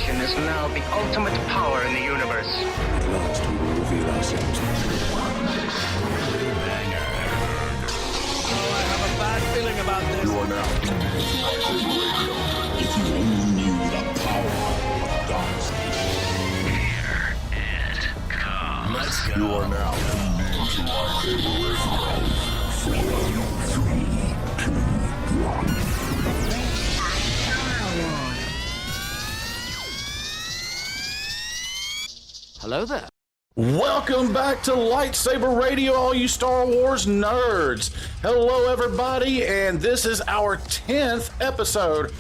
nation is now the ultimate power in the universe. At last we will reveal ourselves. I have a bad feeling about this. You are now if you only knew the power of God's Here it comes. Let's go. You are now Hello there. Welcome back to Lightsaber Radio, all you Star Wars nerds. Hello, everybody, and this is our 10th episode.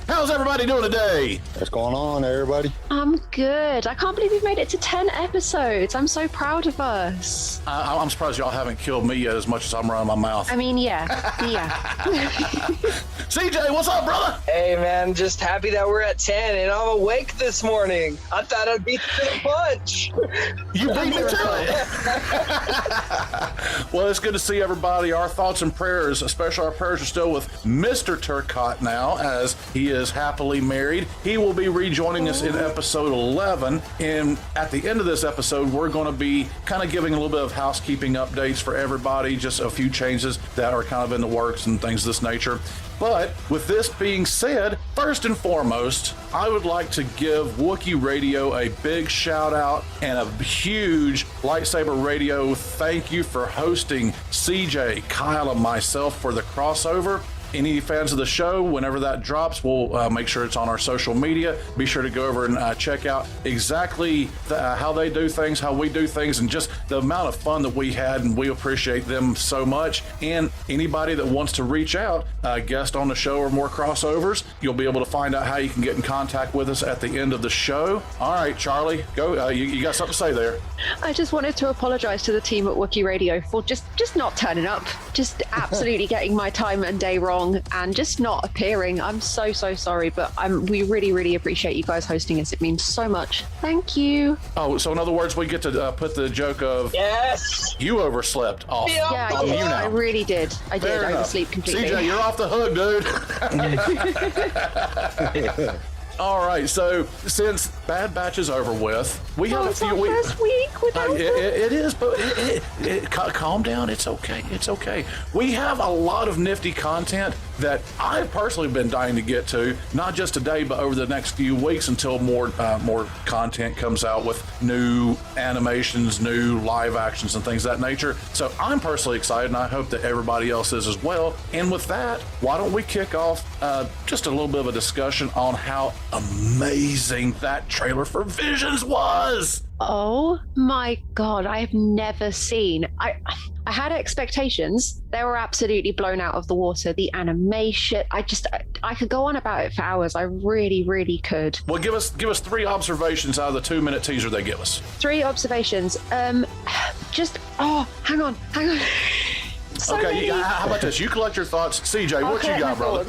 How's everybody doing today? What's going on, everybody? I'm good. I can't believe we've made it to 10 episodes. I'm so proud of us. I'm surprised y'all haven't killed me yet as much as I'm running my mouth. I mean, yeah. CJ, what's up, brother? Hey man, just happy that we're at 10 and I'm awake this morning. I thought I'd beat you to the punch. You beat me to it. Well, it's good to see everybody. Our thoughts and prayers, especially our prayers, are still with Mr. Turcotte now, as he is happily married. He will be rejoining us in episode 11. And at the end of this episode, we're going to be kind of giving a little bit of housekeeping updates for everybody, just a few changes that are kind of in the works and things of this nature. But with this being said, first and foremost, I would like to give Wookiee Radio a big shout out and a huge Lightsaber Radio thank you for hosting CJ, Kyle, and myself for the crossover. Any fans of the show, whenever that drops, we'll make sure it's on our social media. Be sure to go over and check out exactly how they do things, how we do things, and just the amount of fun that we had, and we appreciate them so much. And anybody that wants to reach out, guest on the show or more crossovers, you'll be able to find out how you can get in contact with us at the end of the show. All right, Charlie, go. You got something to say there. I just wanted to apologize to the team at Wookiee Radio for just not turning up, just absolutely getting my time and day wrong, and just not appearing. I'm so sorry, but we really appreciate you guys hosting us. It means so much. Thank you. Oh, so in other words, we get to put the joke of Yes. you overslept off. Yeah, I on did. you now. I really did. I did Fair enough. oversleep completely. CJ, you're off the hook, dude. All right, so since Bad Batch is over with, we have a it's few our weeks. first week without them. It is, but calm down. It's okay. It's okay. We have a lot of nifty content that I've personally been dying to get to, not just today, but over the next few weeks until more content comes out with new animations, new live actions, and things of that nature. So I'm personally excited, and I hope that everybody else is as well. And with that, why don't we kick off just a little bit of a discussion on how amazing that trailer for Visions was. Oh my God, I have never seen. I had expectations. They were absolutely blown out of the water. The animation, I could go on about it for hours. I really could. Well, give us 3 observations out of the 2-minute teaser they give us. 3 observations. Hang on. So Okay, many. how about this? You collect your thoughts. CJ, what you got, brother?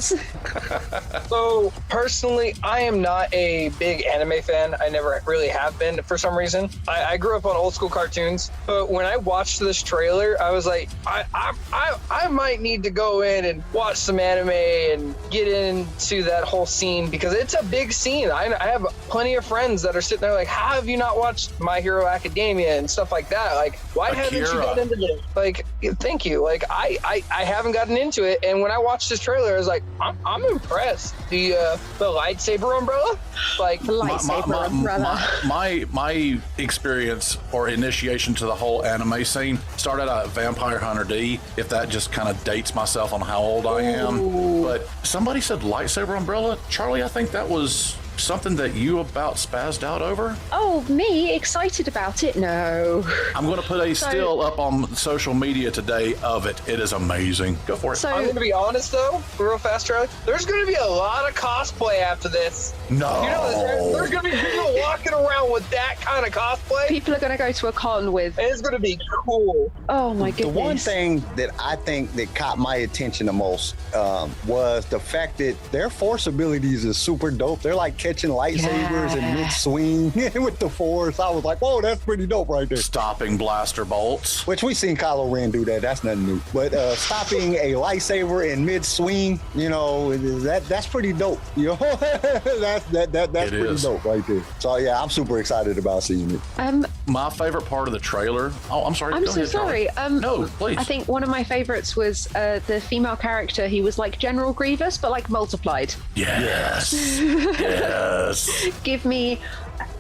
So personally, I am not a big anime fan. I never really have been for some reason. I grew up on old school cartoons, but when I watched this trailer, I was like, I might need to go in and watch some anime and get into that whole scene, because it's a big scene. I have plenty of friends that are sitting there like, how have you not watched My Hero Academia and stuff like that? Like, why haven't you got into this? Like, thank you. Like, I haven't gotten into it, and when I watched this trailer, I was like, I'm impressed. The lightsaber umbrella, like The lightsaber umbrella. My experience or initiation to the whole anime scene started out at Vampire Hunter D, if that just kind of dates myself on how old I am. Ooh. But somebody said lightsaber umbrella. Charlie, I think that was something that you about spazzed out over. Oh, me? Excited about it? No. I'm going to put a still up on social media today of it. It is amazing. Go for it. So, I'm going to be honest though, real fast, Charlie. There's going to be a lot of cosplay after this. No. You know, there's going to be people walking around with that kind of cosplay. people are going to go to a con with. It's going to be cool. Oh my goodness. The one thing that I think that caught my attention the most was the fact that their force abilities is super dope. They're like catching lightsabers and mid-swing with the Force. I was like, whoa, that's pretty dope right there. Stopping blaster bolts. Which we've seen Kylo Ren do that. That's nothing new. But stopping a lightsaber in mid-swing, you know, that's pretty dope. You know, that's pretty dope right there. So yeah, I'm super excited about seeing it. My favorite part of the trailer. Oh, I'm sorry. I'm Go so ahead, Charlie. sorry. No, please. I think one of my favorites was the female character. He was like General Grievous, but like multiplied. Yes. Yes. Give me.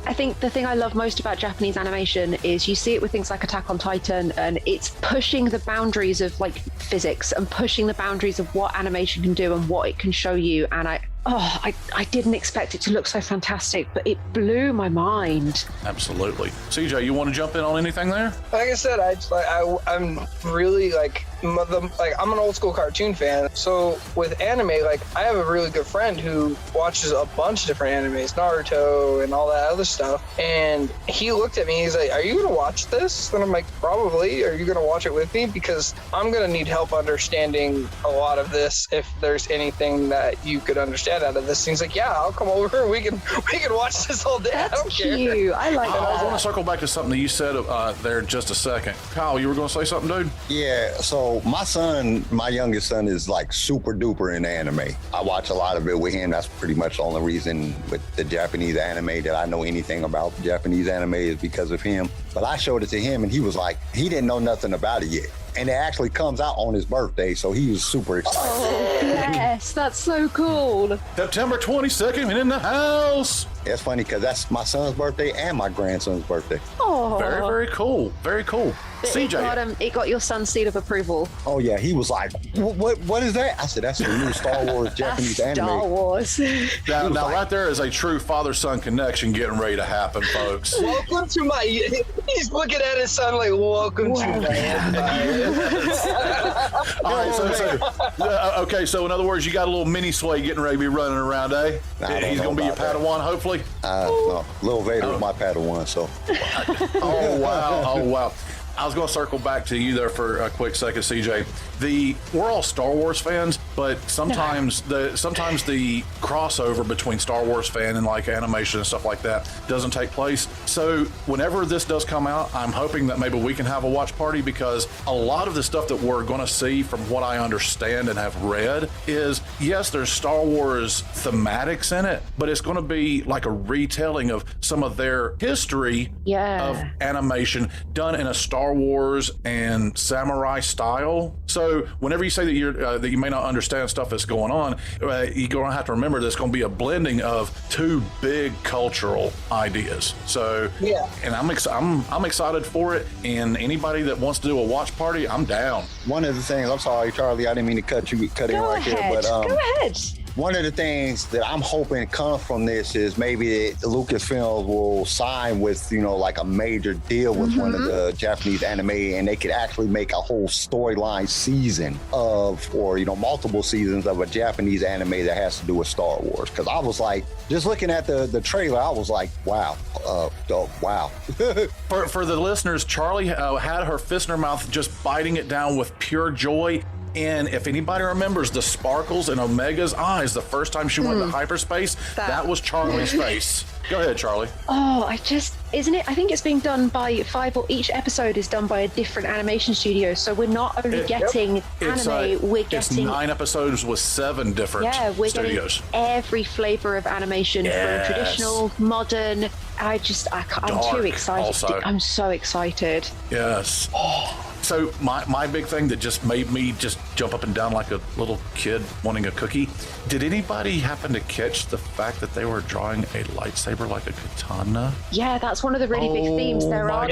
I think the thing I love most about Japanese animation is you see it with things like Attack on Titan, and it's pushing the boundaries of like physics and pushing the boundaries of what animation can do and what it can show you. And I didn't expect it to look so fantastic, but it blew my mind. Absolutely. CJ, you want to jump in on anything there? Like I said, I'm really like I'm an old school cartoon fan. So with anime, like I have a really good friend who watches a bunch of different animes, Naruto and all that other stuff. And he looked at me, he's like, "Are you gonna watch this?" And I'm like, "Probably. Are you gonna watch it with me? Because I'm gonna need help understanding a lot of this. If there's anything that you could understand out of this." And he's like, "Yeah, I'll come over. We can watch this all day. I That's don't care." cute. I like I want that. to circle back to something that you said there in just a second. Kyle, you were going to say something, dude? Yeah, so my youngest son is like super duper in anime. I watch a lot of it with him. That's pretty much the only reason with the Japanese anime that I know anything about Japanese anime is because of him. But I showed it to him and he was like, he didn't know nothing about it yet. And it actually comes out on his birthday, so he was super excited. Oh, yes, that's so cool. September 22nd, and in the house. It's funny because that's my son's birthday and my grandson's birthday. Oh, Very, very cool. Very cool. CJ. It got your son's seal of approval. Oh yeah, he was like, "What is that?" I said, "That's the new Star Wars Japanese That's anime." Star Wars. Now, like- right there is a true father-son connection getting ready to happen, folks. Welcome to my. He's looking at his son like, "Welcome to my empire." All right, okay, so in other words, you got a little mini Sway getting ready to be running around, eh? I don't He's know going to be your about that. Padawan, hopefully. No, Lil Vader was my Padawan, so. Oh, wow. Oh, wow. I was going to circle back to you there for a quick second, CJ. We're all Star Wars fans, but sometimes the crossover between Star Wars fan and like animation and stuff like that doesn't take place. So whenever this does come out, I'm hoping that maybe we can have a watch party, because a lot of the stuff that we're going to see, from what I understand and have read, is yes, there's Star Wars thematics in it, but it's going to be like a retelling of some of their history of animation done in a Star Wars and samurai style. So whenever you say that you may not understand stuff that's going on, you're going to have to remember there's going to be a blending of two big cultural ideas. So yeah, and I'm excited for it. And anybody that wants to do a watch party, I'm down. One of the things, I'm sorry, Charlie, I didn't mean to cut in right there, but Go ahead. one of the things that I'm hoping comes from this is maybe that Lucasfilm will sign with, like a major deal with one of the Japanese anime, and they could actually make a whole storyline season or multiple seasons of a Japanese anime that has to do with Star Wars. Because I was like, just looking at the trailer, I was like, wow, wow. For the listeners, Charlie had her fist in her mouth, just biting it down with pure joy. And if anybody remembers the sparkles in Omega's eyes the first time she went to hyperspace, that was Charlie's face. Go ahead, Charlie. Oh, isn't it? I think it's being done by each episode is done by a different animation studio. So we're not only getting anime, we're getting... It's 9 episodes with 7 different studios. Getting every flavor of animation from traditional, modern. I'm too excited. Also. I'm so excited. Yes. So my big thing that just made me just jump up and down like a little kid wanting a cookie. Did anybody happen to catch the fact that they were drawing a lightsaber like a katana? Yeah, that's one of the really big themes. There aren't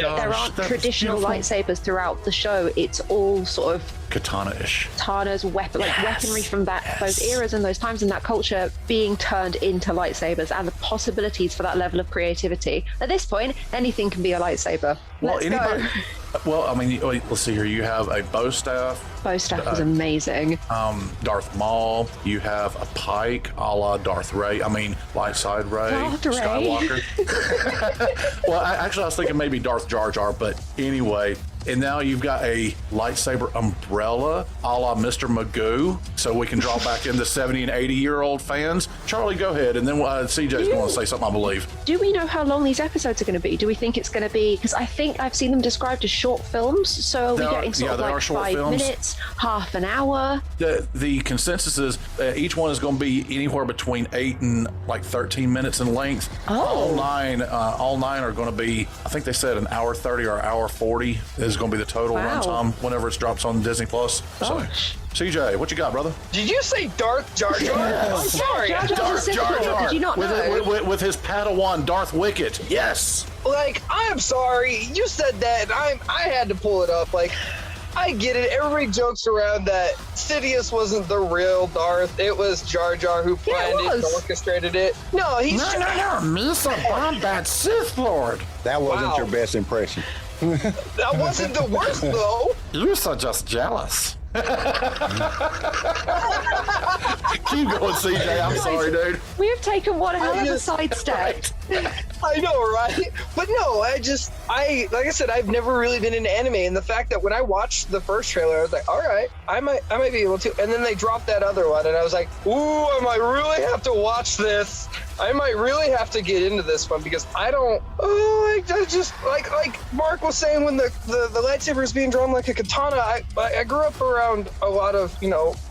traditional lightsabers throughout the show. It's all sort of katana-ish. Katanas, weaponry from those eras and those times and that culture being turned into lightsabers, and the possibilities for that level of creativity. At this point, anything can be a lightsaber. Let's go. Well, I mean, let's see here. You have a bow staff. Bow staff was amazing. Darth Maul. You have a pike, a la Darth Ray. I mean, light side Ray. Skywalker. Well, I was thinking maybe Darth Jar Jar, but anyway. And now you've got a lightsaber umbrella a la Mr. Magoo, so we can draw back in the 70 and 80-year-old fans. Charlie, go ahead, and then CJ's going to say something, I believe. Do we know how long these episodes are going to be? Do we think it's going to be, because I think I've seen them described as short films, so are we getting sort of like 5 minutes, half an hour? The consensus is each one is going to be anywhere between 8 and like 13 minutes in length. All nine are going to be, I think they said an hour 30 or hour 40 is going to be the total runtime whenever it drops on Disney Plus. So, CJ, what you got, brother? Did you say Darth Jar Jar? I'm sorry. Darth Jar Jar. Did you not know? With his Padawan, Darth Wicket. Yes. Like, I'm sorry. You said that, and I had to pull it up. Like, I get it. Everybody jokes around that Sidious wasn't the real Darth. It was Jar Jar who planned it and orchestrated it. No, he's No, Misa Bombad Sith Lord. That wasn't your best impression. That wasn't the worst, though. You're so just jealous. Keep going, CJ. I'm sorry, dude. We have taken one hell of a sidestep. I know, right? But no, like I said, I've never really been into anime, and the fact that when I watched the first trailer, I was like, all right, I might be able to. And then they dropped that other one, and I was like, ooh, I might really have to watch this. I might really have to get into this one because I just like Mark was saying when the lightsaber is being drawn like a katana. I grew up around a lot of,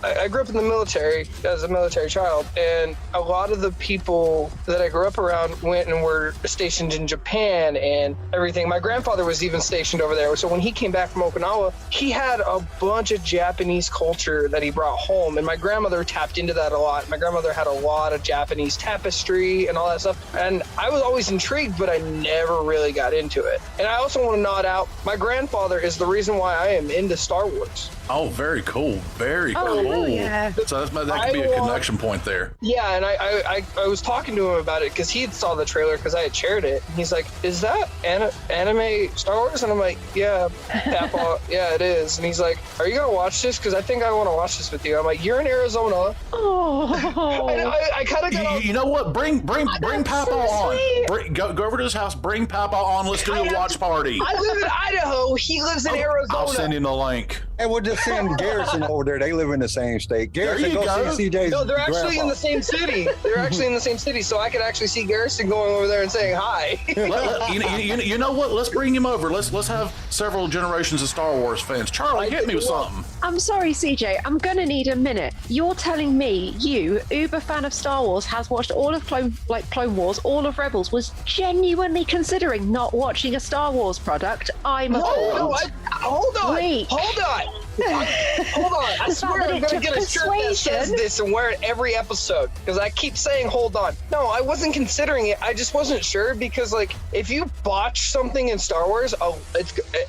I grew up in the military as a military child, and a lot of the people that I grew up around went and were stationed in Japan and everything. My grandfather was even stationed over there. So when he came back from Okinawa, he had a bunch of Japanese culture that he brought home, and my grandmother tapped into that a lot. My grandmother had a lot of Japanese tapestry and all that stuff, and I was always intrigued, but I never really got into it. And I also want to nod out, my grandfather is the reason why I am into Star Wars. Oh, very cool. Very cool. Yeah. So that could be a connection point there. Yeah, and I was talking to him about it because he had saw the trailer because I had shared it. And he's like, is that anime Star Wars? And I'm like, yeah, Papa, yeah, it is. And he's like, are you going to watch this? Because I think I want to watch this with you. I'm like, you're in Arizona. Oh. I kind of got You know what? Bring Papa so on. Go over to his house. Bring Papa on. Let's do a watch party. I live in Idaho. He lives in Arizona. I'll send him the link. And we'll just send Garrison over there. They live in the same state. Garrison, go see CJ's No, they're actually grandpa. in the same city. They're actually in the same city, so I could actually see Garrison going over there and saying hi. You know what? Let's bring him over. Let's have several generations of Star Wars fans. Charlie, hit me with something. I'm sorry, CJ. I'm gonna need a minute. You're telling me you, uber fan of Star Wars, has watched all of Clone Wars, all of Rebels, was genuinely considering not watching a Star Wars product? I'm appalled. Hold on. Wait. Hold on. I swear I'm going to get a shirt that says this and wear it every episode because I keep saying hold on. No, I wasn't considering it. I just wasn't sure because, like, if you botch something in Star Wars,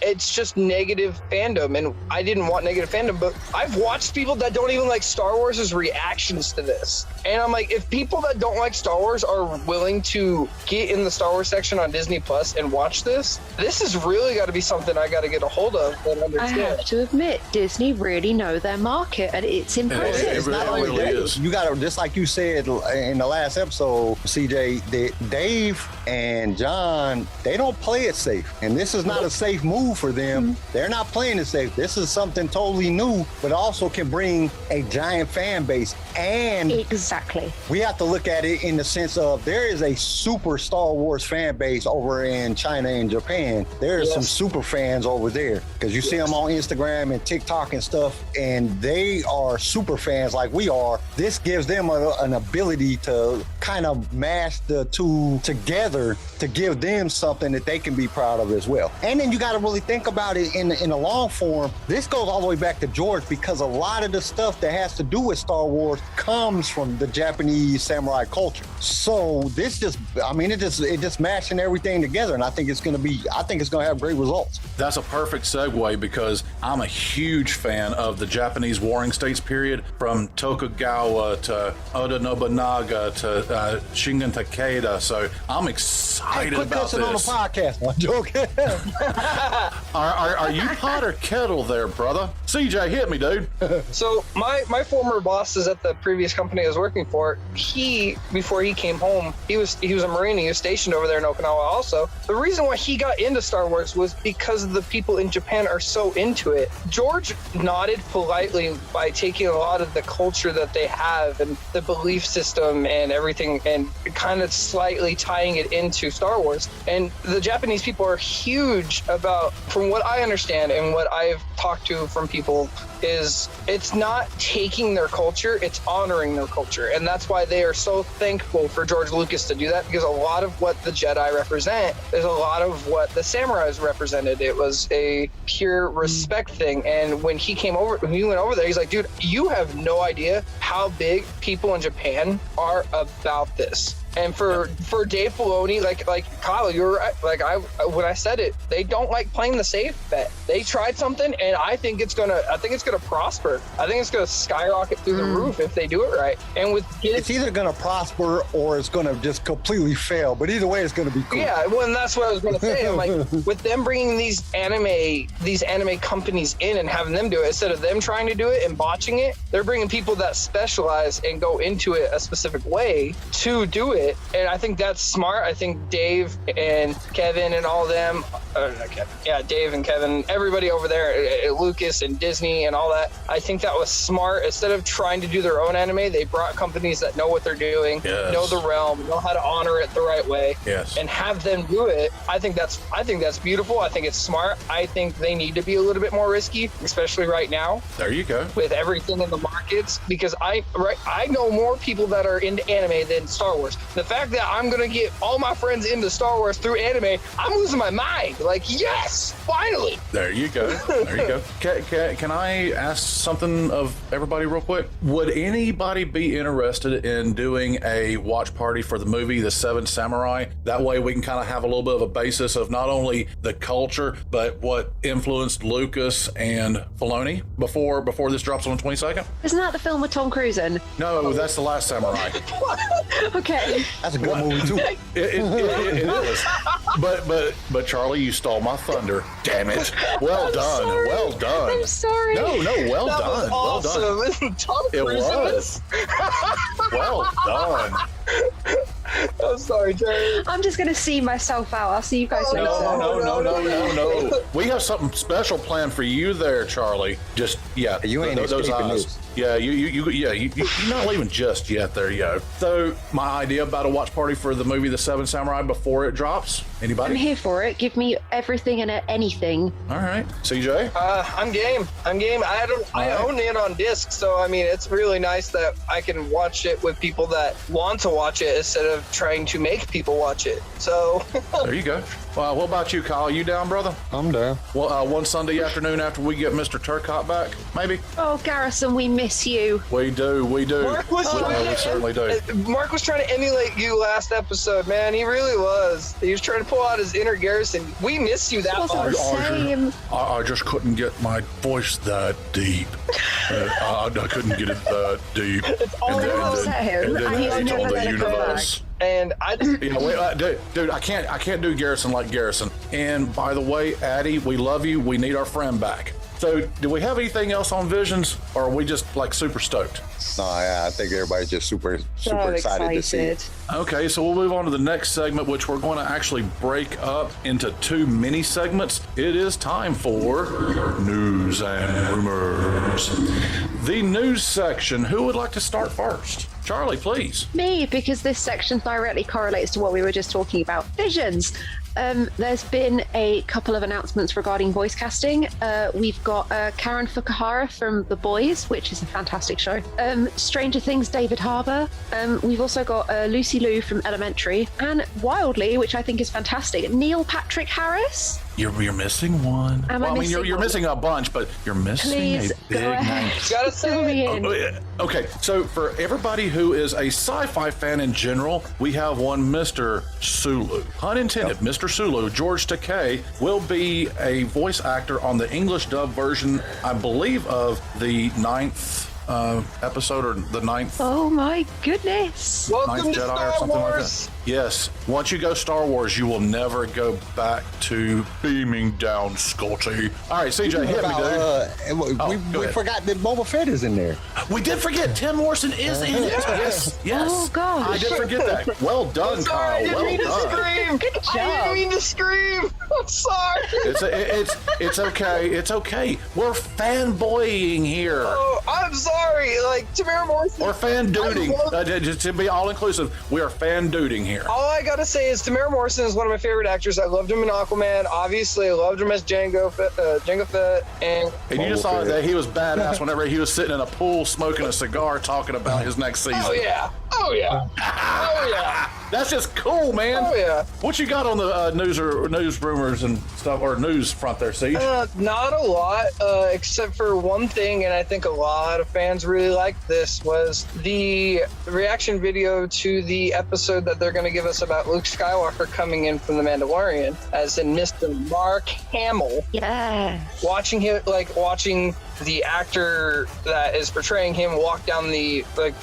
it's just negative fandom, and I didn't want negative fandom, but I've watched people that don't even like Star Wars' reactions to this. And I'm like, if people that don't like Star Wars are willing to get in the Star Wars section on Disney Plus and watch this has really got to be something I got to get a hold of and understand. I have to admit, Disney really know their market, and it's impressive. It really is. You got to, just like you said in the last episode, CJ, that Dave and John, they don't play it safe. And this is not a safe move for them. They're not playing it safe. This is something totally new, but also can bring a giant fan base. And exactly, we have to look at it in the sense of there is a super Star Wars fan base over in China and Japan. There are some super fans over there because you see them on Instagram and TikTok and stuff, and they are super fans like we are. This gives them an ability to kind of mash the two together to give them something that they can be proud of as well. And then you got to really think about it in the long form. This goes all the way back to George because a lot of the stuff that has to do with Star Wars comes from the Japanese samurai culture. So this just mashing everything together, and I think it's going to have great results. That's a perfect segue because I'm a huge fan of the Japanese Warring States period, from Tokugawa to Oda Nobunaga to Shingen Takeda. So I'm excited Quit about cussing on the this. podcast. I'm joking. Are you pot or kettle there, brother? CJ, hit me, dude. So my former bosses at the previous company I was working for, before he came home, he was a Marine. He was stationed over there in Okinawa also. The reason why he got into Star Wars was because the people in Japan are so into it. George nodded politely by taking a lot of the culture that they have and the belief system and everything and kind of slightly tying it into Star Wars. And the Japanese people are huge about, from what I understand and what I've talked to from people, is it's not taking their culture, it's honoring their culture. And that's why they are so thankful for George Lucas to do that, because a lot of what the Jedi represent is a lot of what the samurais represented. It was a pure respect thing. And when he went over there, he's like, dude, you have no idea how big people in Japan are about this. And for Dave Filoni, like Kyle, you're right. When I said it, they don't like playing the safe bet. They tried something, and I think it's gonna prosper. I think it's gonna skyrocket through the roof if they do it right. And It's either gonna prosper or it's gonna just completely fail. But either way, it's gonna be cool. Yeah, well, and that's what I was gonna say. I'm like, with them bringing these anime companies in and having them do it instead of them trying to do it and botching it, they're bringing people that specialize and go into it a specific way to do it. And I think that's smart. I think Dave and Kevin and all of them, Dave and Kevin, everybody over there at Lucas and Disney and all that, I think that was smart. Instead of trying to do their own anime, they brought companies that know what they're doing, know the realm, know how to honor it the right way, and have them do it. I think that's beautiful. I think it's smart. I think they need to be a little bit more risky, especially right now. There you go. With everything in the markets, because I know more people that are into anime than Star Wars. The fact that I'm gonna get all my friends into Star Wars through anime, I'm losing my mind. Like, yes, finally. There you go. There you go. Can I ask something of everybody real quick? Would anybody be interested in doing a watch party for the movie The Seven Samurai? That way we can kind of have a little bit of a basis of not only the culture, but what influenced Lucas and Filoni before this drops on the 22nd? Isn't that the film with Tom Cruise in? No, that's The Last Samurai. Okay. That's a good movie too. It is. But Charlie, you stole my thunder. Damn it. Well done. Sorry. Well done. I'm sorry. No, well That done. was awesome. Well done. Tom It Cruise in was. Well done. I'm sorry, Jerry. I'm just going to see myself out. I'll see you guys later. No. We have something special planned for you there, Charlie. Just, You ain't those escaping eyes. this. You're not leaving just yet. There you go. So, my idea about a watch party for the movie The Seven Samurai before it drops. Anybody? I'm here for it. Give me everything and anything. All right, CJ. I'm game. I own it on disc, so I mean, it's really nice that I can watch it with people that want to watch it instead of trying to make people watch it. So There you go. Well, what about you, Kyle? You down, brother? I'm down. Well, one Sunday afternoon after we get Mr. Turcotte back, maybe? Oh, Garrison, we miss you. We do. We certainly do. Mark was trying to emulate you last episode, man. He really was. He was trying to pull out his inner Garrison. We miss you that Wasn't much. the same. I just couldn't get my voice that deep. I couldn't get it that deep. all And same. then And he's it's never on the gonna come universe. And I just, Dude, I can't do Garrison like Garrison. And by the way, Addie, we love you. We need our friend back. So, do we have anything else on Visions, or are we just like super stoked? No, I think everybody's just super So excited to see it. Okay, so we'll move on to the next segment, which we're going to actually break up into 2 mini segments. It is time for News and Rumors. The news section. Who would like to start first? Charlie, please. Me, because this section directly correlates to what we were just talking about. Visions. There's been a couple of announcements regarding voice casting. We've got Karen Fukuhara from The Boys, which is a fantastic show. Stranger Things, David Harbour. We've also got Lucy Liu from Elementary. And wildly, which I think is fantastic, Neil Patrick Harris. You're missing one. Am I missing you're one? missing a bunch, but you're missing Please a big go ahead. name. gotta Fill say me it. in. Okay, so for everybody who is a sci-fi fan in general, we have one Mr. Sulu. Pun intended, Mr. Sulu, George Takei, will be a voice actor on the English dub version, I believe, of the 9th episode or the 9th. Oh my goodness. Welcome Ninth to Jedi or Star something like Wars. that. Yes. Once you go Star Wars, you will never go back to beaming down Scotty. All right, CJ, hit me, dude. We forgot that Boba Fett is in there. We did forget Tim Morrison is in it. Yes. Oh, gosh. I did forget that. Well done, Sorry, I Kyle. didn't Well mean to done. scream. Good I didn't job. mean to scream. I'm sorry. It's okay. It's okay. We're fanboying here. Oh, I'm sorry. Like, Tamara Morrison. Or fan duding. I love- Just to be all inclusive, we are fan duding here. All I gotta say is Tamara Morrison is one of my favorite actors. I loved him in Aquaman. Obviously, I loved him as Jango Fett, and And you just saw that he was badass whenever he was sitting in a pool smoking a cigar talking about his next season. oh yeah, oh yeah. That's just cool, man. Oh, yeah. What you got on the news rumors and stuff, or news front there, Siege? Not a lot, except for one thing, and I think a lot of fans really liked this, was the reaction video to the episode that they're going to give us about Luke Skywalker coming in from the Mandalorian, as in Mr. Mark Hamill. Yeah. Watching the actor that is portraying him walk down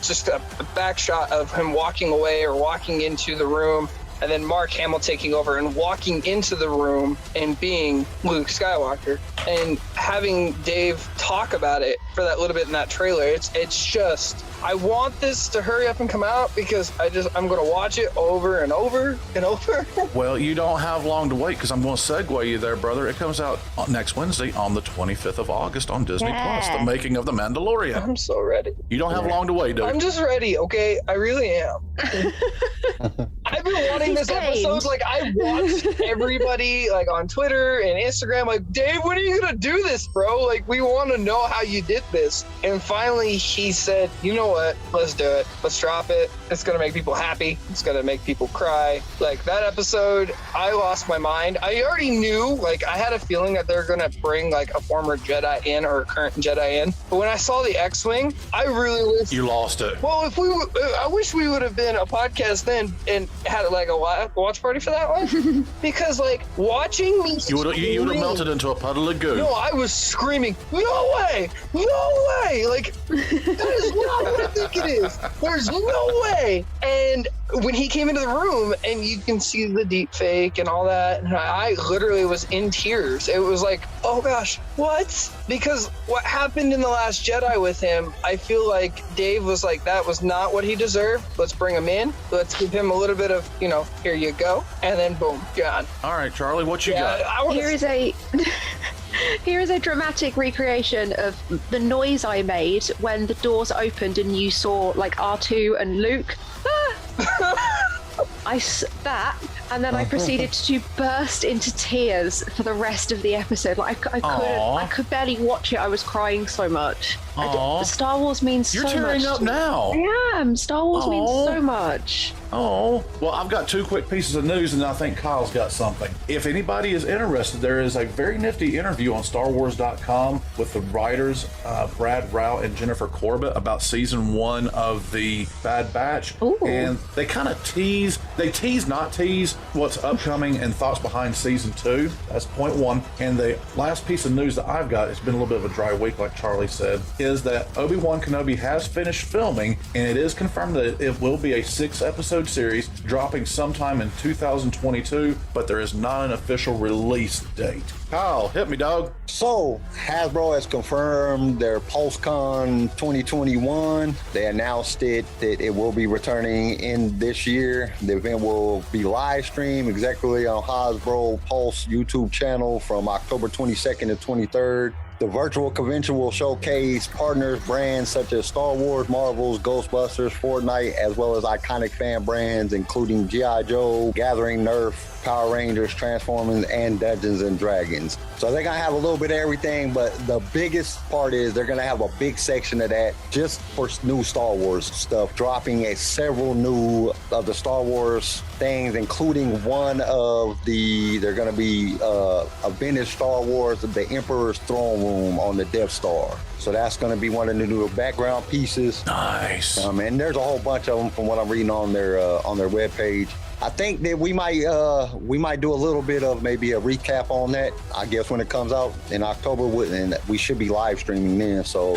just a back shot of him walking away or walking into the room, and then Mark Hamill taking over and walking into the room and being Luke Skywalker, and having Dave talk about it for that little bit in that trailer. It's just, I want this to hurry up and come out because I'm going to watch it over and over and over. Well, you don't have long to wait because I'm going to segue you there, brother. It comes out next Wednesday on the 25th of August on Disney Plus, the making of The Mandalorian. I'm so ready. You don't have long to wait, dude. I'm just ready, okay? I really am. I've been wanting this episode. Like, I watched everybody, like, on Twitter and Instagram, like, Dave, when are you gonna do this, bro? Like, we want to know how you did this. And finally, he said, you know what? Let's do it. Let's drop it. It's gonna make people happy. It's gonna make people cry. Like, that episode, I lost my mind. I already knew, like, I had a feeling that they're gonna bring, like, a former Jedi in or a current Jedi in. But when I saw the X-Wing, I really wish... You lost it. Well, I wish we would have been a podcast then and had like a watch party for that one, because like watching me, You would have melted into a puddle of goo. No, I was screaming, no way, like that is not what I think it is. There's no way. And when he came into the room and you can see the deep fake and all that, and I literally was in tears. It was like, oh gosh, what? Because what happened in The Last Jedi with him, I feel like Dave was like, that was not what he deserved. Let's bring him in. Let's give him a little bit of, here you go. And then boom, gone. All right, Charlie, what you got? Here is a dramatic recreation of the noise I made when the doors opened and you saw like R2 and Luke. And then I proceeded to burst into tears for the rest of the episode. Like I could barely watch it. I was crying so much. Star Wars means You're so much. tearing up now. I am. Star Wars means so much. Oh, well, I've got two quick pieces of news, and I think Kyle's got something. If anybody is interested, there is a very nifty interview on StarWars.com with the writers, Brad Rao and Jennifer Corbett, about season 1 of The Bad Batch. Ooh. And they kind of tease what's upcoming and thoughts behind season 2. That's point 1. And the last piece of news that I've got, it's been a little bit of a dry week, like Charlie said, is that Obi-Wan Kenobi has finished filming, and it is confirmed that it will be a 6-episode series dropping sometime in 2022, but there is not an official release date. Kyle, hit me, dog. So, Hasbro has confirmed their Pulsecon 2021. They announced that it will be returning in this year. The event will be live streamed exactly on Hasbro Pulse YouTube channel from October 22nd to 23rd. The virtual convention will showcase partners brands such as Star Wars, Marvel's, Ghostbusters, Fortnite, as well as iconic fan brands including G.I. Joe, Gathering, Nerf, Power Rangers, Transformers, and Dungeons and Dragons. So they're gonna have a little bit of everything, but the biggest part is they're gonna have a big section of that just for new Star Wars stuff, dropping several new of the Star Wars things, including they're gonna be a vintage Star Wars, the Emperor's throne room on the Death Star. So that's going to be one of the new background pieces. Nice. And there's a whole bunch of them from what I'm reading on their webpage. I think that we might do a little bit of maybe a recap on that. I guess when it comes out in October, and we should be live streaming then. So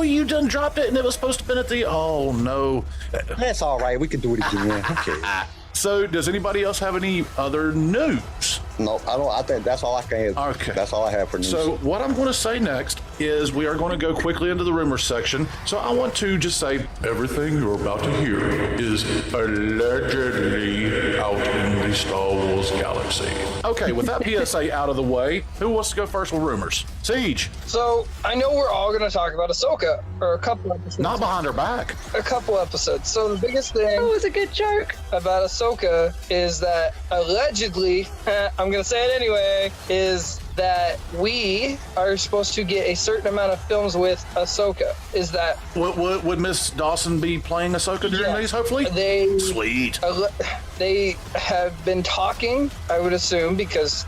you done dropped it, and it was supposed to have been at the. Oh no, that's all right. We can do it again. Okay. So, does anybody else have any other news? No, I don't. I think that's all I can. Okay. That's all I have for news. So, what I'm going to say next is we are going to go quickly into the rumors section. So, I want to just say everything you're about to hear is allegedly out in the Star Wars galaxy. Okay, with that PSA out of the way, who wants to go first with rumors? Siege. So I know we're all going to talk about Ahsoka, or a couple episodes. Not behind her back. A couple episodes. So the biggest thing That was a good joke. about Ahsoka is that allegedly, I'm going to say it anyway, is that we are supposed to get a certain amount of films with Ahsoka. Is that... Would Miss Dawson be playing Ahsoka during these, hopefully? Sweet. They have been talking, I would assume, because,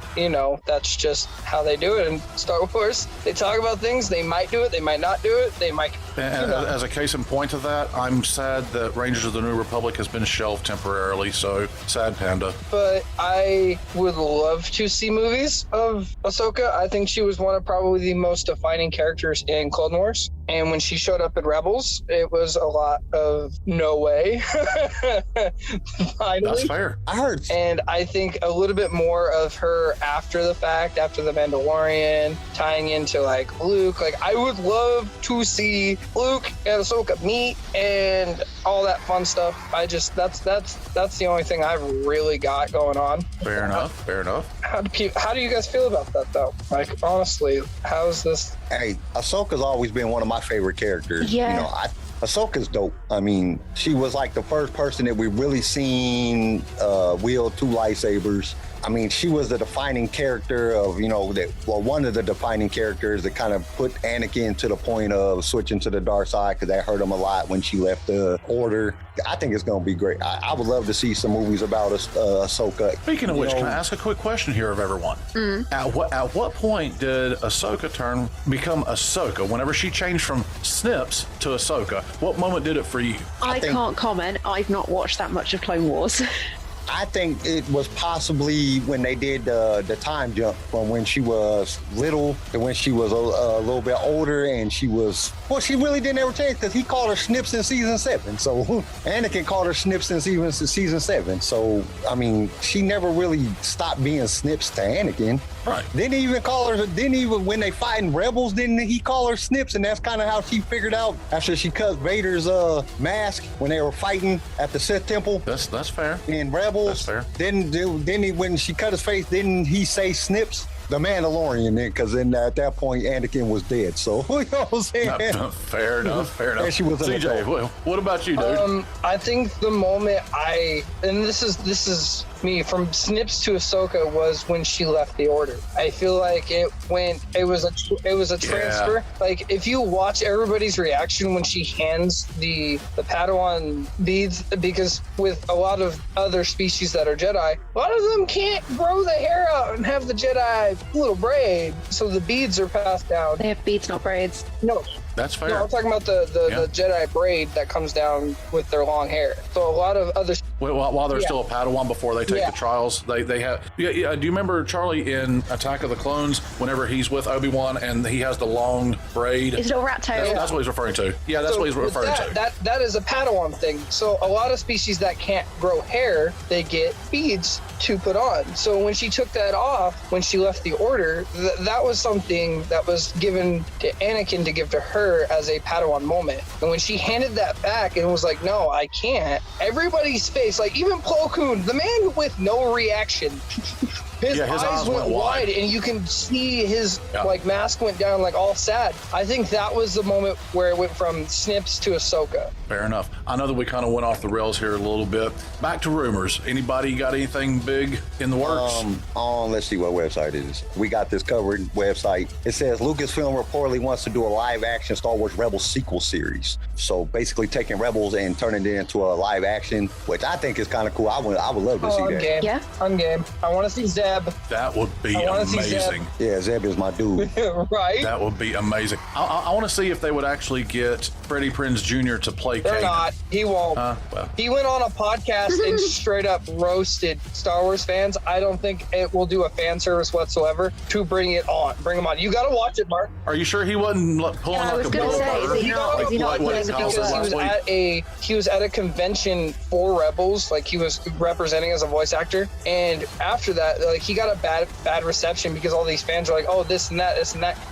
that's just how they do it in Star Wars. They talk about things, they might do it, they might not do it, they might... And as a case in point of that, I'm sad that Rangers of the New Republic has been shelved temporarily, so sad panda. But I would love to see movies of Ahsoka. I think she was one of probably the most defining characters in Clone Wars. And when she showed up in Rebels, it was a lot of no way. Finally. That's fair. I heard. And I think a little bit more of her after the fact, after the Mandalorian, tying into like Luke. Like I would love to see Luke and Ahsoka meet and all that fun stuff. That's the only thing I've really got going on. Fair enough. How do you guys feel about that though? Like honestly, how's this? Hey, Ahsoka's always been one of my favorite characters. Yeah. Ahsoka's dope. I mean, she was like the first person that we really seen wield two lightsabers. I mean, she was the defining character of, one of the defining characters that kind of put Anakin to the point of switching to the dark side because that hurt him a lot when she left the Order. I think it's going to be great. I would love to see some movies about Ahsoka. Speaking of which, can I ask a quick question here of everyone? At what point did Ahsoka become Ahsoka? Whenever she changed from Snips to Ahsoka, what moment did it for you? I can't comment. I've not watched that much of Clone Wars. I think it was possibly when they did the time jump from when she was little to when she was a little bit older, and she really didn't ever change because he called her Snips in season 7. So Anakin called her Snips in season 7. So I mean, she never really stopped being Snips to Anakin. Right. Didn't even when they fight in Rebels, didn't he call her Snips? And that's kind of how she figured out after she cut Vader's mask when they were fighting at the Sith Temple. That's fair. In Rebels. That's fair. Didn't he, when she cut his face, didn't he say Snips? The Mandalorian, then, because then at that point Anakin was dead. So you know what I'm saying? Fair enough. And she was CJ, what about you, dude? I think the moment and this is me, from Snips to Ahsoka was when she left the Order. I feel like it was a transfer. Yeah. Like if you watch everybody's reaction when she hands the Padawan beads, because with a lot of other species that are Jedi, a lot of them can't grow the hair out and have the Jedi little braid, so the beads are passed down. They have beads, not braids. No. That's fair. No, I'm talking about the Jedi braid that comes down with their long hair. So a lot of other... While they're still a Padawan before they take the trials, they have... Yeah, do you remember, Charlie, in Attack of the Clones, whenever he's with Obi-Wan and he has the long braid? His little rat tail. That's what he's referring to. Yeah, that's what he's referring to. That is a Padawan thing. So a lot of species that can't grow hair, they get beads to put on. So when she took that off, when she left the Order, that was something that was given to Anakin to give to her as a Padawan moment. And when she handed that back and was like, no, I can't, everybody's face, like even Plo Koon, the man with no reaction, his eyes went wide and you can see his mask went down, like all sad. I think that was the moment where it went from Snips to Ahsoka. Fair enough. I know that we kind of went off the rails here a little bit. Back to rumors. Anybody got anything big in the works? Let's see what website it is. We got this covered website. It says Lucasfilm reportedly wants to do a live action Star Wars Rebels sequel series So basically taking Rebels and turning it into a live action, which I think is kind of cool. I would love to see I'm that. game. Yeah. I'm game. I want to see Zeb. That would be I wanna see Zeb. amazing. Yeah, Zeb is my dude. Right? That would be amazing. I want to see if they would actually get Freddie Prinze Jr. to play They're Kanan. not. He won't. Well. He went on a podcast and straight up roasted Star Wars fans. I don't think it will do a fan service whatsoever to bring them on. You got to watch it, Mark. Are you sure he wasn't pulling Yeah, I like was a gonna bull say, bird? is he not Like pulling what the Kyle said Because last week? he was at a convention for Rebels, like he was representing as a voice actor, and after that, like he got a bad reception because all these fans are like, oh, this and that.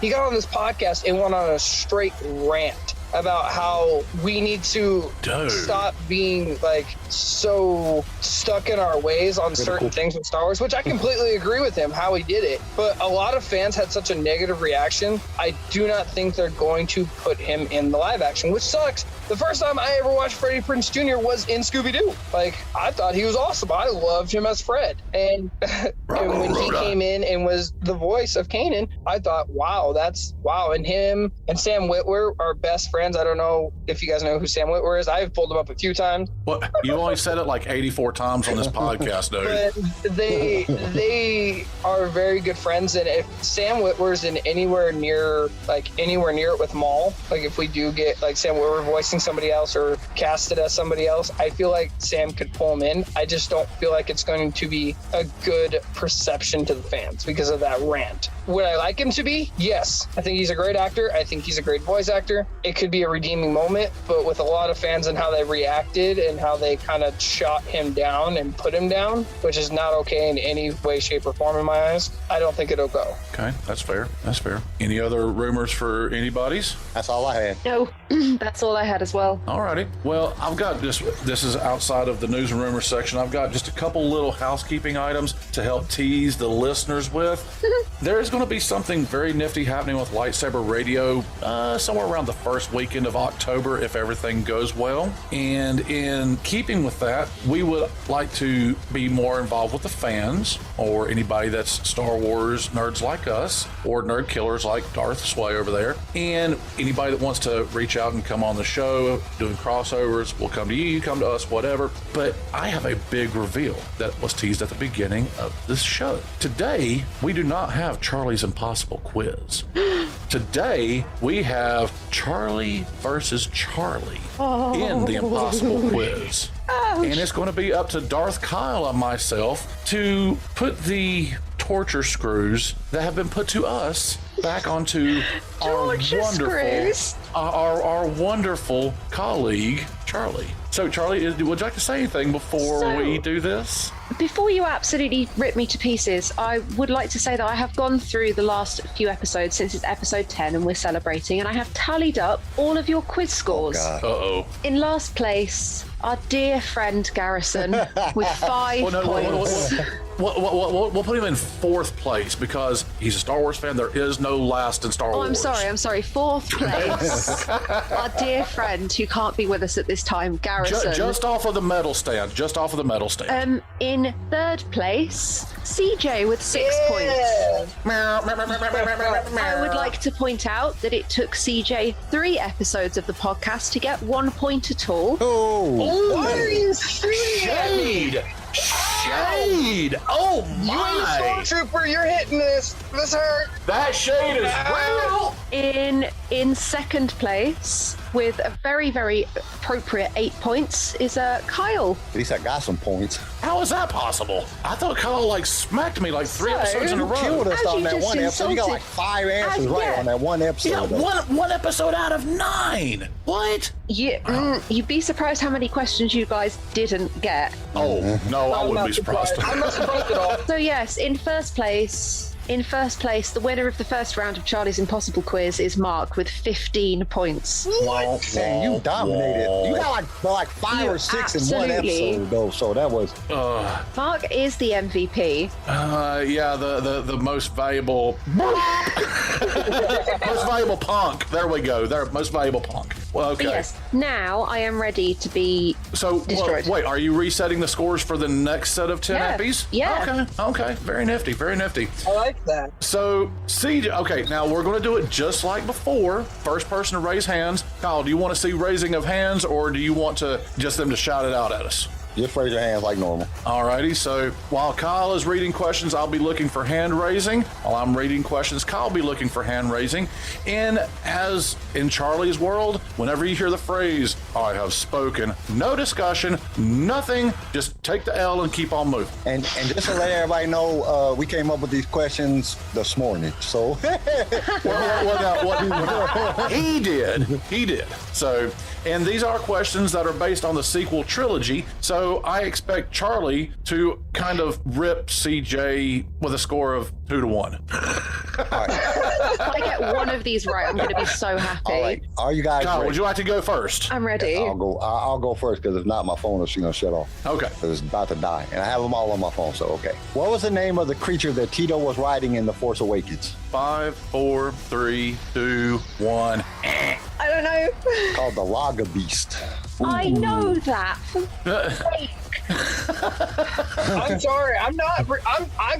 He got on this podcast and went on a straight rant about how we need to stop being like so stuck in our ways on certain things with Star Wars, which I completely agree with him how he did it. But a lot of fans had such a negative reaction. I do not think they're going to put him in the live action, which sucks. The first time I ever watched Freddie Prinze Jr. was in Scooby-Doo. Like, I thought he was awesome. I loved him as Fred. And, and when he came in and was the voice of Kanan, I thought, wow. And him and Sam Witwer are best friends. I don't know if you guys know who Sam Witwer is. I've pulled him up a few times. What? You only said it like 84 times on this podcast, dude. But they are very good friends. And if Sam Witwer's in anywhere near it with Maul, like if we do get like Sam Witwer voicing somebody else or casted as somebody else, I feel like Sam could pull him in. I just don't feel like it's going to be a good perception to the fans because of that rant. Would I like him to be? Yes. I think he's a great actor. I think he's a great voice actor. It could be a redeeming moment, but with a lot of fans and how they reacted and how they kind of shot him down and put him down, which is not okay in any way, shape, or form in my eyes, I don't think it'll go. Okay, that's fair. Any other rumors for anybody's? That's all I had. No, that's all I had as well. Alrighty. Well, I've got this is outside of the news and rumors section. I've got just a couple little housekeeping items to help tease the listeners with. There's going to be something very nifty happening with Lightsaber Radio somewhere around the first weekend of October if everything goes well. And in keeping with that, we would like to be more involved with the fans or anybody that's Star Wars nerds like us or nerd killers like Darth Sway over there. And anybody that wants to reach out and come on the show doing crossovers, we'll come to you, come to us, whatever. But I have a big reveal that was teased at the beginning of this show. Today, we do not have Charlie's Impossible Quiz. Today, we have Charlie versus Charlie in the Impossible Quiz. And it's going to be up to Darth Kyle and myself to put the torture screws that have been put to us back onto our wonderful colleague, Charlie. So, Charlie, would you like to say anything before we do this? Before you absolutely rip me to pieces, I would like to say that I have gone through the last few episodes since it's episode 10 and we're celebrating, and I have tallied up all of your quiz scores. In last place, our dear friend Garrison with 5 points. We'll put him in 4th place because he's a Star Wars fan. There is no last in Star Wars. I'm sorry. 4th place. Our dear friend who can't be with us at this time, Garrison. Just off of the medal stand. In 3rd place, CJ with 6 points. I would like to point out that it took CJ 3 episodes of the podcast to get 1 point at all. What are you saying? Shade! Oh my! You stormtrooper, you're hitting this. This hurt. That shade is real. In 2nd place, with a very, very appropriate 8 points, is Kyle. At least I got some points. How is that possible? I thought Kyle smacked me 3 episodes in a row. Killed us on that one episode. You got 5 answers right on that one episode. You got one episode out of 9. What? You'd be surprised how many questions you guys didn't get. Oh, no, I wouldn't be surprised. I'm not surprised at all. So yes, in first place, the winner of the first round of Charlie's Impossible Quiz is Mark with 15 points. Man, you dominated. You got like 5 or 6 in one episode, though. So that was. Mark is the MVP. Yeah, the most valuable. Most valuable punk. There we go. Most valuable punk. Well, okay. But yes, now I am ready to be So, destroyed. wait, are you resetting the scores for the next set of 10 Yeah. eppies? Yeah. Okay. Very nifty, very nifty. I like that. So, CJ, okay, now we're going to do it just like before. First person to raise hands. Kyle, do you want to see raising of hands, or do you want to just them to shout it out at us? Just raise your hands like normal. Alrighty, so while Kyle is reading questions, I'll be looking for hand raising. While I'm reading questions, Kyle will be looking for hand raising. And as in Charlie's world, whenever you hear the phrase, I have spoken, no discussion, nothing, just take the L and keep on moving. And just to let everybody know, we came up with these questions this morning. So He did. So, and these are questions that are based on the sequel trilogy. So I expect Charlie to kind of rip CJ with a score of 2-1. If I get one of these right, I'm going to be so happy. all right, are you guys Kyle, ready? would you like to go first? I'm ready. I'll go first because if not, my phone is gonna shut off. Okay. 'Cause it's about to die, and I have them all on my phone. So okay. What was the name of the creature that Tito was riding in The Force Awakens? 5, 4, 3, 2, 1. I don't know. Called the Lager Beast. I know that. Wait. I'm sorry. I'm not.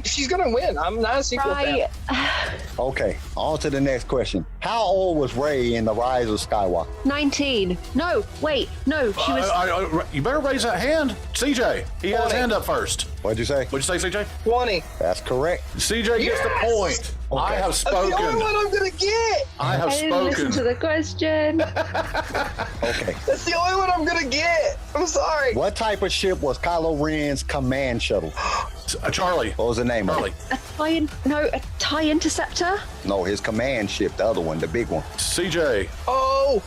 She's gonna win. I'm not a sequel fan. Right. Okay, on to the next question. How old was Rey in The Rise of Skywalker? 19. No, wait. No, she was. You better raise that hand. CJ, he has his hand up first. What'd you say? What'd you say, CJ? 20. That's correct. CJ gets the point. I have That's the only spoken. one I'm gonna get. I have I didn't listen to spoken. the question. Okay. That's the only one I'm gonna get. I'm sorry. What type of ship was Kylo Ren's command shuttle? Charlie. What was the name Charlie. of A TIE interceptor? it? No, his command ship, the other one, the big one. CJ. Oh,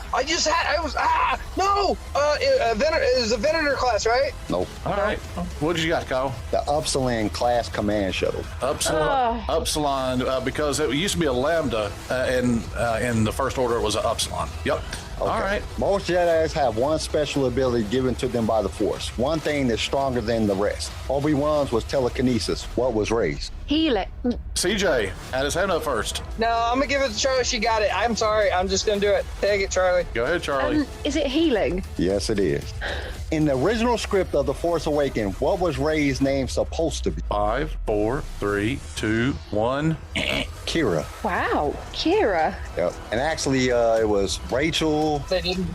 no. It was a Venator class, right? Nope. All right. What did you got, Kyle? The Upsilon class command shuttle. Upsilon, because it used to be a Lambda, in the First Order it was an Upsilon. Yep. Okay. All right. Most Jedis have one special ability given to them by the Force. One thing that's stronger than the rest. Obi-Wan's was telekinesis. What was Rey's? Healing. CJ had his hand up first. No, I'm gonna give it to Charlie. She got it. I'm sorry. I'm just gonna do it. Take it, Charlie. Go ahead, Charlie. Is it healing? Yes, it is. In the original script of The Force Awakens, what was Rey's name supposed to be? 5, 4, 3, 2, 1. Kira. Wow. Kira. Yep. And actually, it was Rachel, They didn't.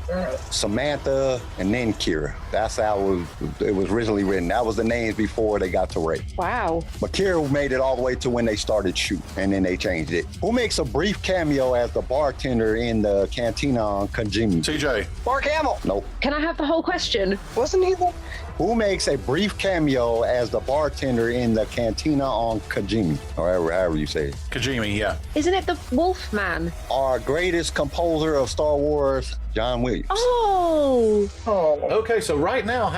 Samantha, and then Kira. That's how it was originally written. That was the names before they got to Rey. Wow. But Kira made it all the way to when they started shooting, and then they changed it. Who makes a brief cameo as the bartender in the cantina on Kajimi? CJ. Mark Hamill. Nope. Can I have the whole question? Wasn't he the? Who makes a brief cameo as the bartender in the cantina on Kajimi? Or however you say it. Kajimi, yeah. Isn't it the Wolf Man? Our greatest composer of Star Wars, John Williams. Oh. Okay, so right now,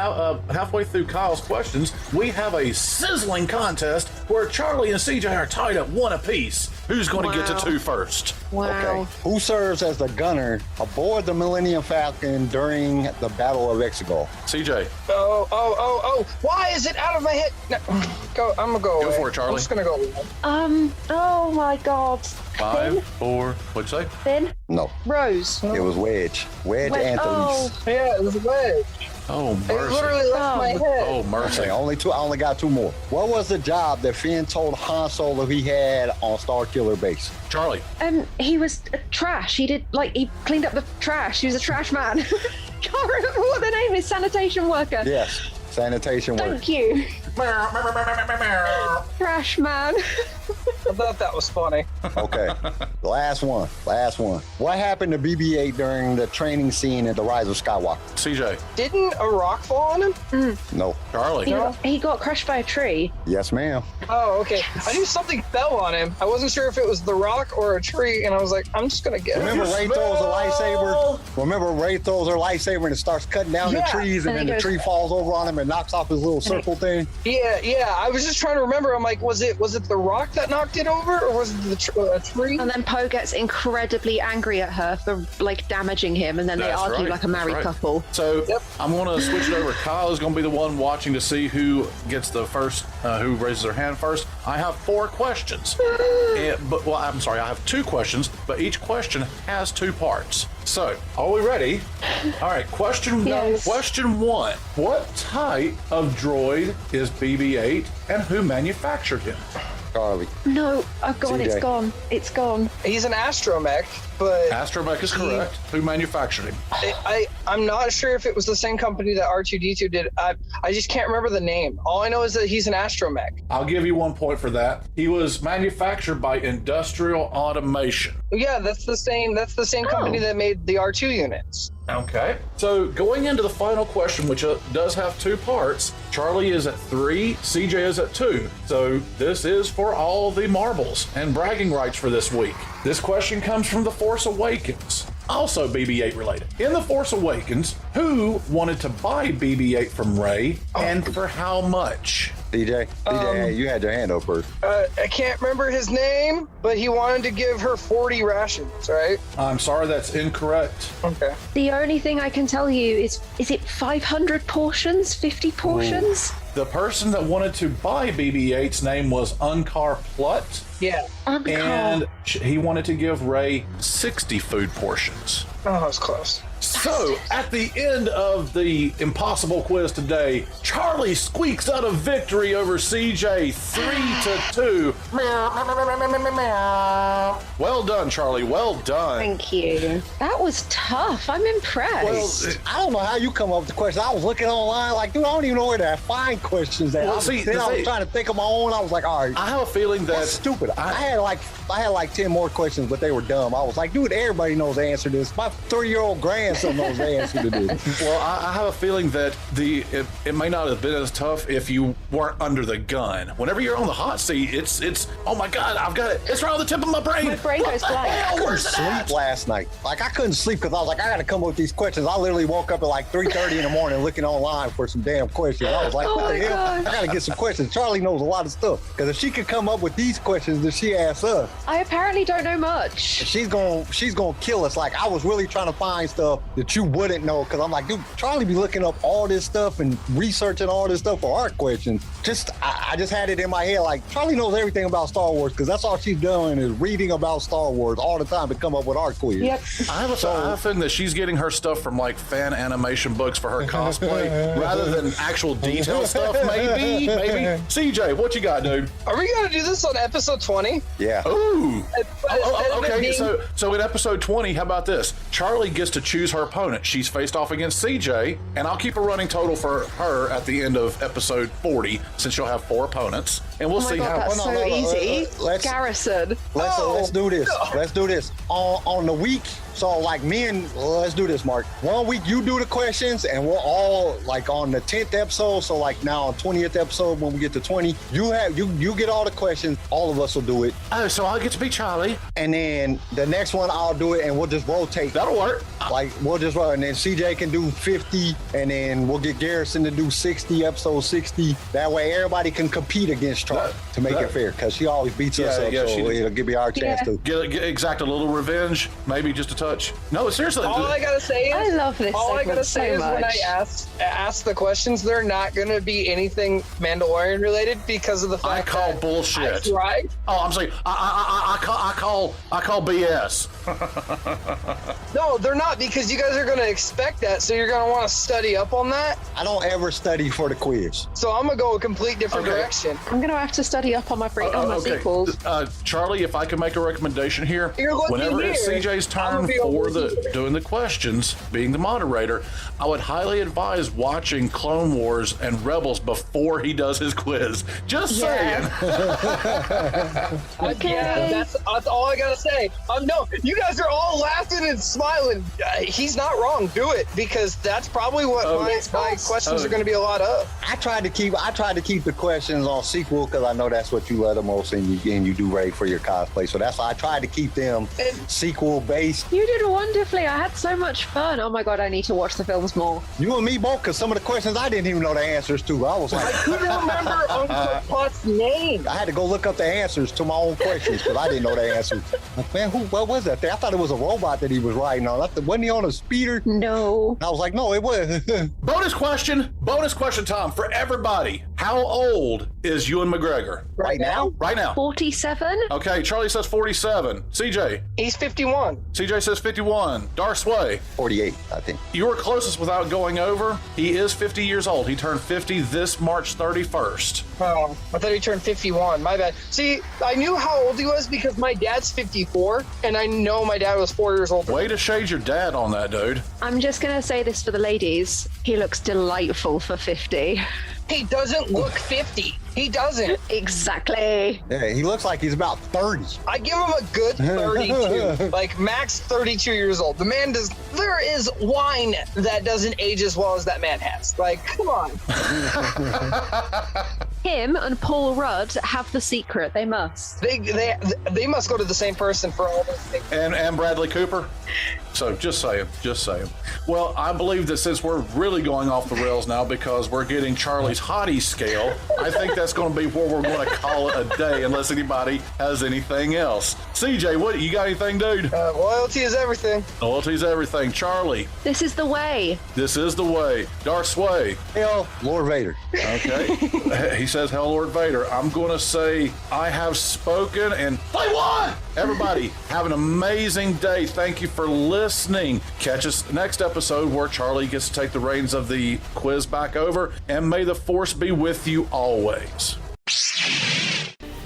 halfway through Kyle's questions, we have a sizzling contest where Charlie and CJ are tied at 1 apiece. Who's going to get to 2 first? Wow. Okay. Who serves as the gunner aboard the Millennium Falcon during the Battle of Exegol? CJ. Oh. Why is it out of my head? No. Go. I'm gonna go. Go away. for it, Charlie. I'm just gonna go. Away. Oh my God. 5, 4, what'd you say? Finn? No, Rose. it was Wedge. Wedge Antilles. Oh. Yeah, it was a wedge. Oh, It mercy. literally left my head. Oh, mercy. Okay, I only got 2 more. What was the job that Finn told Han Solo he had on Starkiller Base? Charlie. He was trash. He cleaned up the trash. He was a trash man. Can't remember what the name is. Sanitation worker. Yes, sanitation work. Thank you. Trash man. I thought that was funny. Okay, last one. What happened to BB-8 during the training scene at The Rise of Skywalker? CJ. Didn't a rock fall on him? No. Charlie. He got crushed by a tree. Yes, ma'am. Oh, okay. I knew something fell on him. I wasn't sure if it was the rock or a tree, and I was like, I'm just gonna get Remember it. Rey throws a lightsaber? Remember Rey throws her lightsaber and it starts cutting down the Yeah. trees, and And then it the goes- tree falls over on him and knocks off his little circle thing? Yeah. I was just trying to remember. I'm like, was it the rock that knocked it over, or was it a tree? And then Poe gets incredibly angry at her for like damaging him, and then they That's argue right, like a married that's right. couple. So I'm going to switch it over. Kyle is going to be the one watching to see who gets the first, who raises their hand first. I have 4 questions. I'm sorry, I have 2 questions, but each question has 2 parts. So, are we ready? All right, question Yes. Question 1. What type of droid is BB-8 and who manufactured him? Charlie. No, I've gone. It's CJ. gone. It's gone. He's an astromech, but Astromech is correct. Who manufactured him? I'm not sure if it was the same company that R2-D2 did. I just can't remember the name. All I know is that he's an astromech. I'll give you 1 point for that. He was manufactured by Industrial Automation. Yeah, that's the same company that made the R2 units. Okay. So going into the final question, which does have 2 parts, Charlie is at 3, CJ is at 2. So this is for all the marbles and bragging rights for this week. This question comes from The Force Awakens, also BB-8 related. In The Force Awakens, who wanted to buy BB-8 from Rey and for how much? DJ, you had your hand up first. I can't remember his name, but he wanted to give her 40 rations, right? I'm sorry, that's incorrect. Okay. The only thing I can tell you is it 500 portions? 50 portions? The person that wanted to buy BB-8's name was Unkar Plutt. Yeah. And he wanted to give Rey 60 food portions. Oh, that was close. So, at the end of the impossible quiz today, Charlie squeaks out a victory over CJ 3-2. Well done, Charlie. Well done. Thank you. That was tough. I'm impressed. Well, I don't know how you come up with the question. I was looking online, like, dude, I don't even know where to find questions at. Well, I was see, trying to think of my own. I was like, all right. I have a feeling that That's stupid. I had like 10 more questions, but they were dumb. I was like, dude, everybody knows the answer to this. My 3-year-old grandson knows the answer to this. Well, I have a feeling that it may not have been as tough if you weren't under the gun. Whenever you're on the hot seat, it's oh my God, I've got it. It's right on the tip of my brain. My brain goes blank. I couldn't sleep last night. Like, I couldn't sleep because I was like, I got to come up with these questions. I literally woke up at like 3:30 in the morning looking online for some damn questions. I was like, what the hell? I got to get some questions. Charlie knows a lot of stuff. Because if she could come up with these questions that she asked us, I apparently don't know much. she's gonna kill us. Like, I was really trying to find stuff that you wouldn't know, because I'm like, dude, Charlie be looking up all this stuff and researching all this stuff for our questions. I just had it in my head, like, Charlie knows everything about Star Wars, because that's all she's doing is reading about Star Wars all the time to come up with our quiz. Yep. I have a feeling that she's getting her stuff from like fan animation books for her cosplay rather than actual detail stuff. Maybe. CJ, what you got, dude? Are we gonna do this on episode 20? Yeah. Ooh. Oh, Okay, so in episode 20, how about this? Charlie gets to choose her opponent. She's faced off against CJ, and I'll keep a running total for her at the end of episode 40, since she'll have 4 opponents, and we'll Oh my see God, how. that's so easy. Let's- Garrison. Let's do this. Let's do this on the week. So like let's do this, Mark. 1 week you do the questions, and we're all like on the 10th episode. So like now on 20th episode, when we get to 20, you get all the questions. All of us will do it, Oh, so I get to be Charlie. and then the next one I'll do it, and we'll just rotate. That'll work. Like we'll just run, and then CJ can do 50, and then we'll get Garrison to do 60, episode 60. That way everybody can compete against Charlie to make it fair, because she always beats us up. Yeah, so she does. it'll give me our chance to. Get exact a little revenge, maybe just a touch. No, seriously. All I gotta say is, I love this all I segment gotta say so is when I much. ask the questions, they're not gonna be anything Mandalorian related because of the I fact call that bullshit. I tried. Oh, I'm saying I call BS. No, they're not, because you guys are gonna expect that, so you're gonna want to study up on that. I don't ever study for the quiz. So I'm gonna go a complete different Okay. direction. I'm going to have to study up on my sequels. Charlie, if I can make a recommendation here, You're looking whenever it's here. CJ's I'm turn gonna be for over here. doing the questions, being the moderator, I would highly advise watching Clone Wars and Rebels before he does his quiz. Just saying. Okay. Yeah, that's all I gotta say. No, you guys are all laughing and smiling. He's not wrong. Do it, because that's probably what my questions are going to be a lot of. I tried to keep the questions on sequel because I know that's what you love the most, and you do rave for your cosplay. So that's why I tried to keep them sequel based. You did wonderfully. I had so much fun. Oh my god, I need to watch the films more. You and me both, because some of the questions I didn't even know the answers to. I was like, I couldn't remember Uncle Pot's name. I had to go look up the answers to my own questions because I didn't know the answers. Like, man, what was that thing? I thought it was a robot that he was riding on. Wasn't he on a speeder? No. And I was like, no, it was. Bonus question, Tom, for everybody. How old is Ewan McGregor? Right now? Right now. 47? Okay, Charlie says 47. CJ. He's 51. CJ says 51. Darth Sway. 48, I think. You were closest without going over. He is 50 years old. He turned 50 this March 31st. Oh, I thought he turned 51. My bad. See, I knew how old he was because my dad's 54, and I know my dad was 4 years old. Way to shade your dad on that, dude. I'm just going to say this for the ladies. He looks delightful for 50. He doesn't look 50. He doesn't. Exactly. Yeah, he looks like he's about 30. I give him a good 32. Like, max 32 years old. The man does... There is wine that doesn't age as well as that man has. Like, come on. Him and Paul Rudd have the secret. They must. They must go to the same person for all those things. And Bradley Cooper. So just saying. Well, I believe that since we're really going off the rails now because we're getting Charlie's hottie scale, I think that's going to be where we're going to call it a day unless anybody has anything else. CJ, what you got anything, dude? Loyalty is everything. Loyalty's everything. Charlie. This is the way. This is the way. Darth Sway. Hell, Lord Vader. Okay. He says, hell, Lord Vader. I'm going to say, I have spoken and play one. Everybody, have an amazing day. Thank you for listening. Catch us next episode where Charlie gets to take the reins of the quiz back over. And may the Force be with you always.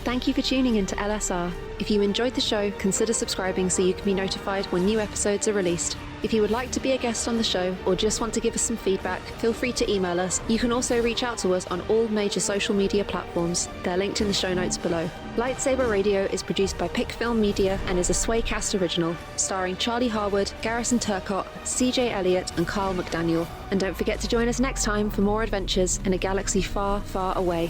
Thank you for tuning in to LSR. If you enjoyed the show, consider subscribing so you can be notified when new episodes are released. If you would like to be a guest on the show or just want to give us some feedback, feel free to email us. You can also reach out to us on all major social media platforms. They're linked in the show notes below. Lightsaber Radio is produced by Pick Film Media and is a Swaycast original, starring Charlie Harwood, Garrison Turcott, CJ Elliott, and Carl McDaniel. And don't forget to join us next time for more adventures in a galaxy far, far away.